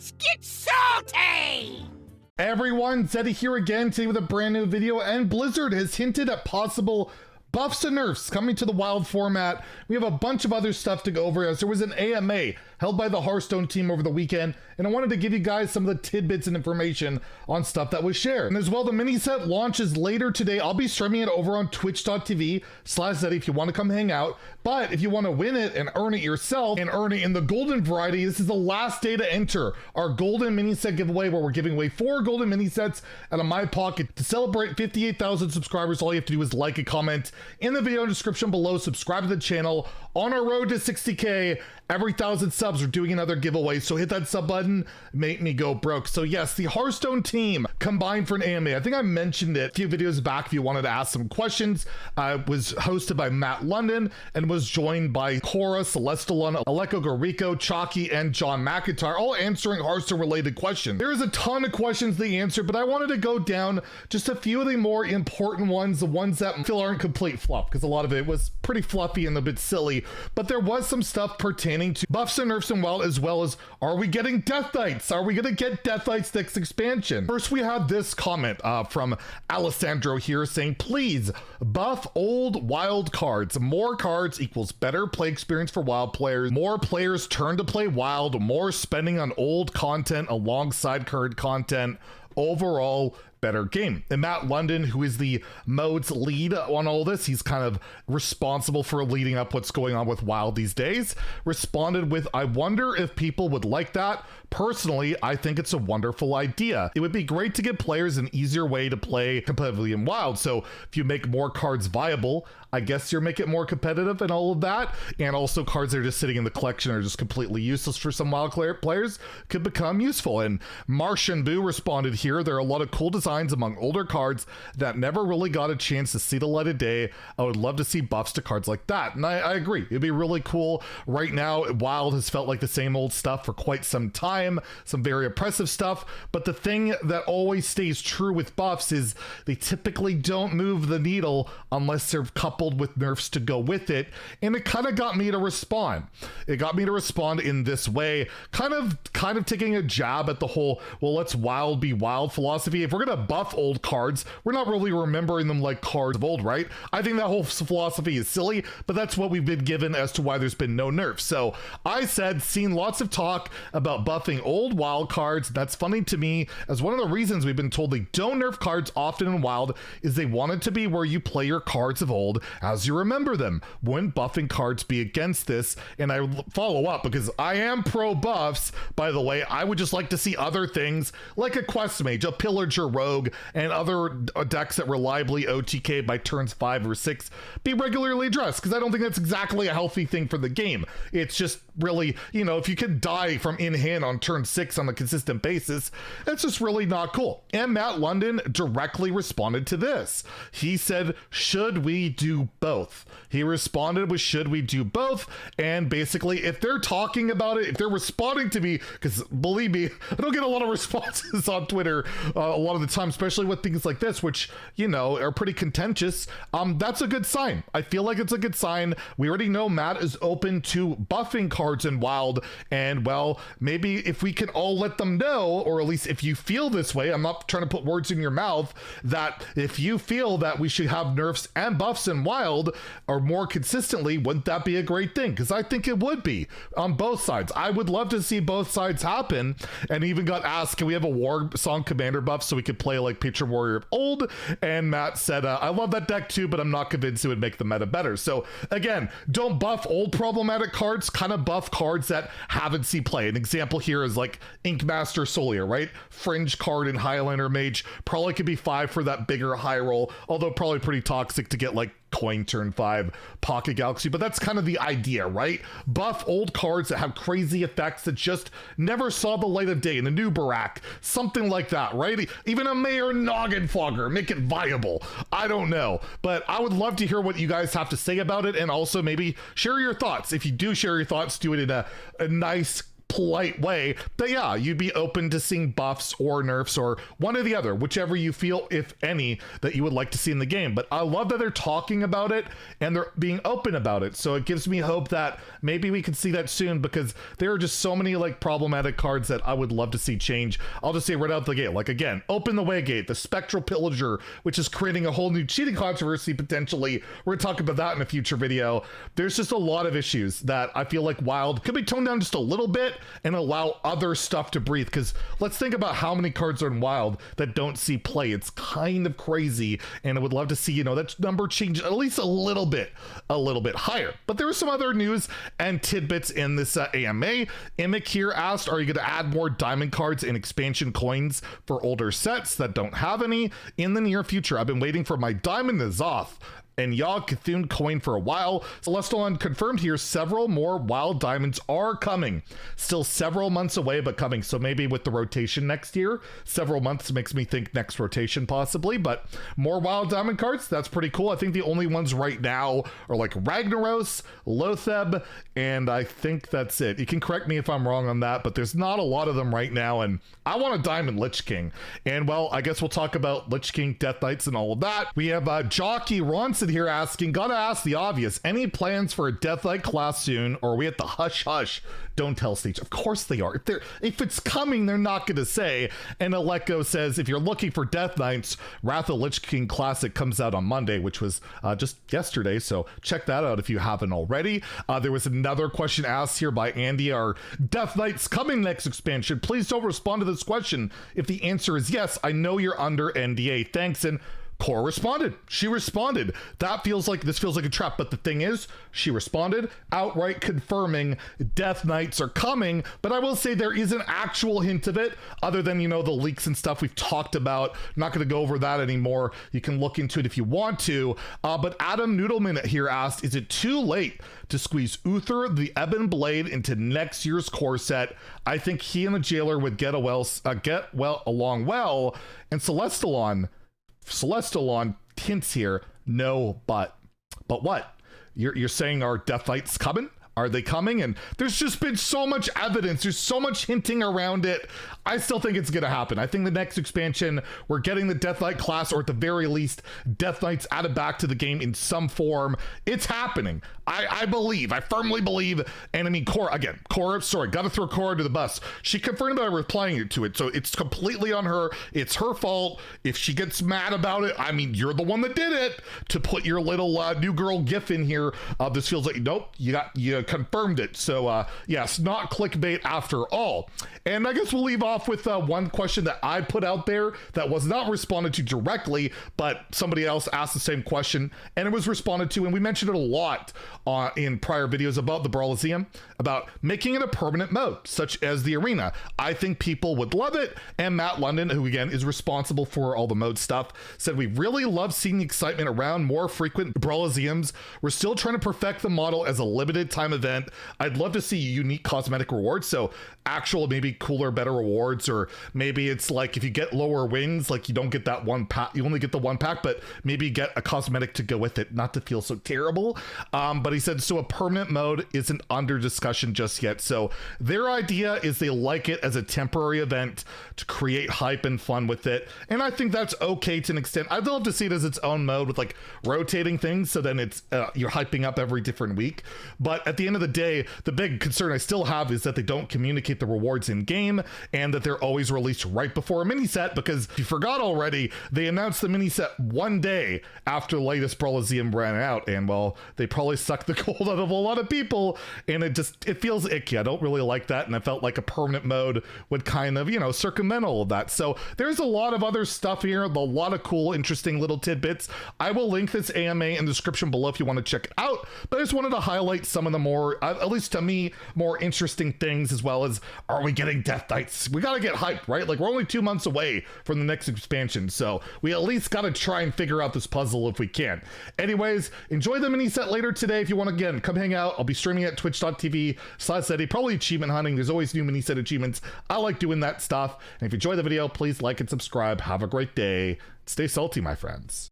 Let's get salty! Hey everyone, Zeddy here again today with a brand new video, and Blizzard has hinted at possible buffs and nerfs coming to the wild format. We have a bunch of other stuff to go over as there was an AMA held by the Hearthstone team over the weekend, and I wanted to give you guys some of the tidbits and information on stuff that was shared. And as well, the mini set launches later today. I'll be streaming it over on twitch.tv/Zeddy if you want to come hang out. But if you want to win it and earn it yourself and earn it in the golden variety, this is the last day to enter our golden mini set giveaway, where we're giving away 4 golden mini sets out of my pocket. To celebrate 58,000 subscribers, all you have to do is like and comment in the video description below, subscribe to the channel. On our road to 60K, every 1,000 subs, we're doing another giveaway, so hit that sub button, make me go broke. So yes, the Hearthstone team combined for an AMA. I think I mentioned it a few videos back if you wanted to ask some questions. Was hosted by Matt London and was joined by Cora, Celestalon, Aleko Garrico, Chalky, and John McIntyre, all answering Hearthstone related questions. There is a ton of questions they answered, but I wanted to go down just a few of the more important ones, the ones that I feel aren't complete fluff, because a lot of it was pretty fluffy and a bit silly, but there was some stuff pertaining to buffs and nerfs and wild, as well as, are we getting Death Knights? Are we gonna get Death Knights next expansion? First, we had this comment from Alessandro here saying, please buff old wild cards. More cards equals better play experience for wild players. More players turn to play wild, more spending on old content alongside current content. Overall, better game. And Matt London, who is the modes lead on all this, he's kind of responsible for leading up what's going on with WoW these days, responded with, I wonder if people would like that. Personally, I think it's a wonderful idea. It would be great to give players an easier way to play competitively in WoW. So if you make more cards viable, I guess you're making it more competitive and all of that. And also cards that are just sitting in the collection are just completely useless for some WoW players could become useful. And Martian Boo responded here, there are a lot of cool designs among older cards that never really got a chance to see the light of day. I would love to see buffs to cards like that. And I agree. It'd be really cool. Right now, WoW has felt like the same old stuff for quite some time. Some very oppressive stuff. But the thing that always stays true with buffs is they typically don't move the needle unless they're coupled with nerfs to go with it. And it kind of got me to respond. It got me to respond in this way, kind of taking a jab at the whole, well, let's wild be wild philosophy. If we're going to buff old cards, we're not really remembering them like cards of old, right? I think that whole philosophy is silly, but that's what we've been given as to why there's been no nerfs. So I said, seen lots of talk about buffing old wild cards. That's funny to me, as one of the reasons we've been told they don't nerf cards often in wild is they want it to be where you play your cards of old as you remember them. Wouldn't buffing cards be against this? And I follow up, because I am pro buffs, by the way. I would just like to see other things like a quest mage, a pillager rogue, and other decks that reliably OTK by turns 5 or 6 be regularly addressed, because I don't think that's exactly a healthy thing for the game. It's just really, you know, if you could die from in hand on turn 6 on a consistent basis, that's just really not cool. And Matt London directly responded to this. He said, should we do both? He responded with, should we do both? And basically, if they're talking about it, if they're responding to me, because believe me, I don't get a lot of responses on Twitter a lot of the time, especially with things like this, which, you know, are pretty contentious. That's a good sign. I feel like it's a good sign. We already know Matt is open to buffing cards in Wild, and well, maybe if we can all let them know, or at least if you feel this way, I'm not trying to put words in your mouth, that if you feel that we should have nerfs and buffs in Wild or more consistently, wouldn't that be a great thing? Because I think it would be on both sides. I would love to see both sides happen. And even got asked, can we have a War Song Commander buff so we could play like Patron Warrior of old? And Matt said, I love that deck too, but I'm not convinced it would make the meta better. So again, don't buff old problematic cards, kind of buff cards that haven't seen play. An example here is like Inkmaster Solier, right? Fringe card in Highlander Mage probably could be 5 for that bigger high roll, although probably pretty toxic to get like coin turn 5 Pocket Galaxy, but that's kind of the idea, right? Buff old cards that have crazy effects that just never saw the light of day in a new Barak, something like that, right? Even a Mayor Noggin Fogger, make it viable. I don't know, but I would love to hear what you guys have to say about it, and also maybe share your thoughts. If you do share your thoughts, do it in a nice, polite way that, yeah, you'd be open to seeing buffs or nerfs or one or the other, whichever you feel, if any, that you would like to see in the game. But I love that they're talking about it and they're being open about it. So it gives me hope that maybe we can see that soon, because there are just so many like problematic cards that I would love to see change. I'll just say right out the gate, like, again, open the way gate, the Spectral Pillager, which is creating a whole new cheating controversy potentially. We're gonna talk about that in a future video. There's just a lot of issues that I feel like Wild could be toned down just a little bit and allow other stuff to breathe, because let's think about how many cards are in Wild that don't see play. It's kind of crazy, and I would love to see, you know, that number change at least a little bit higher. But there was some other news and tidbits in this AMA. Imic here asked, are you going to add more diamond cards and expansion coins for older sets that don't have any in the near future? I've been waiting for my diamond is off and Yogg Cthulhu coin for a while. Celestalon confirmed here several more wild diamonds are coming. Still several months away, but coming. So maybe with the rotation next year, several months makes me think next rotation possibly, but more wild diamond cards, that's pretty cool. I think the only ones right now are like Ragnaros, Lotheb, and I think that's it. You can correct me if I'm wrong on that, but there's not a lot of them right now, and I want a diamond Lich King. And well, I guess we'll talk about Lich King, Death Knights, and all of that. We have Jockey Ronson here asking, gotta ask the obvious, any plans for a Death Knight class soon, or are we at the hush hush don't tell stage? Of course they are. If it's coming, they're not gonna say. And Aleko says, if you're looking for Death Knights, Wrath of Lich King Classic comes out on Monday, which was just yesterday, so check that out if you haven't already. There was another question asked here by Andy, are Death Knights coming next expansion? Please don't respond to this question if the answer is yes. I know you're under NDA. Thanks. And Cora responded. She responded. This feels like a trap, but the thing is, she responded, outright confirming Death Knights are coming. But I will say there is an actual hint of it, other than, you know, the leaks and stuff we've talked about. I'm not going to go over that anymore. You can look into it if you want to. But Adam Noodleman here asked, is it too late to squeeze Uther the Ebon Blade into next year's core set? I think he and the Jailer would get along well. And Celestalon hints here, no, but what? You're saying are Death Knights coming? Are they coming? And there's just been so much evidence. There's so much hinting around it. I still think it's going to happen. I think the next expansion, we're getting the Death Knight class, or at the very least, Death Knights added back to the game in some form. It's happening. I firmly believe. And I mean, Cora, got to throw Cora to the bus. She confirmed by replying to it. So it's completely on her. It's her fault. If she gets mad about it, I mean, you're the one that did it. To put your little new girl gif in here, this feels like, nope, you confirmed it. So yes, not clickbait after all. And I guess we'll leave off with one question that I put out there that was not responded to directly, but somebody else asked the same question and it was responded to, and we mentioned it a lot in prior videos about the Brawliseum, about making it a permanent mode such as the arena. I think people would love it, and Matt London, who again is responsible for all the mode stuff, said we really love seeing the excitement around more frequent Brawliseums. We're still trying to perfect the model as a limited time event. I'd love to see unique cosmetic rewards, so actual maybe cooler, better rewards, or maybe it's like if you get lower wings, like you don't get that one pack, you only get the one pack, but maybe get a cosmetic to go with it, not to feel so terrible. But he said, so a permanent mode isn't under discussion just yet. So their idea is they like it as a temporary event to create hype and fun with it. And I think that's okay to an extent. I'd love to see it as its own mode with like rotating things. So then it's, you're hyping up every different week. But at the end of the day, the big concern I still have is that they don't communicate the rewards in game, and that they're always released right before a mini set, because if you forgot already, they announced the mini set one day after the latest Brawliseum ran out, and well, they probably sucked the gold out of a lot of people, and it feels icky. I don't really like that, and I felt like a permanent mode would kind of, you know, circumvent all of that. So there's a lot of other stuff here, a lot of cool, interesting little tidbits. I will link this AMA in the description below if you want to check it out, but I just wanted to highlight some of the more, at least to me, more interesting things, as well as, are we getting Death Knights? We got to get hyped, right? Like, we're only 2 months away from the next expansion, so we at least got to try and figure out this puzzle if we can. Anyways, enjoy the mini set later today. If you want to, again, come hang out. I'll be streaming at twitch.tv/Zeddy, probably achievement hunting. There's always new mini set achievements. I like doing that stuff. And if you enjoy the video, please like and subscribe. Have a great day. Stay salty, my friends.